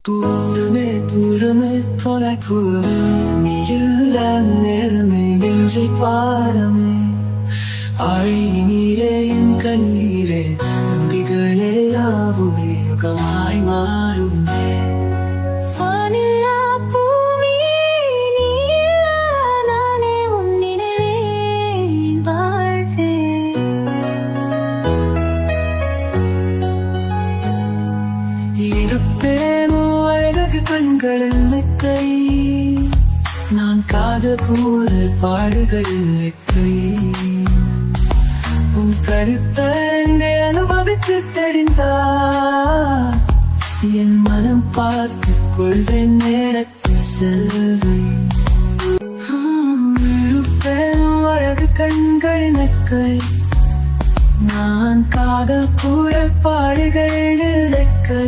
தூரமே தூரமே தொலைதூரமே நீ இல்ல நேரமே நெஞ்சை பாரமே ஆழி நீரே என் கண்ணீரே நொடிகளே யாவுமே யுகமாய் மாறுமே வானில்லா பூமி நீ இல்லா நானே உன் நினைவே என் வாழ்வே இருப்பேனோ அழகு கண்களில் மெத்தை நான் காதல் கூறல் பாடுகளில் வெற்றி உன் கருத்தை அனுபவித்து தெரிந்தார் என் மனம் பார்த்து கொள்வேன் நேரத்தில் செல்வை இருப்பேனோ அழகு கண்களின் மெத்தை நான் காதல் கூறல் பாடுகளில் வெற்றி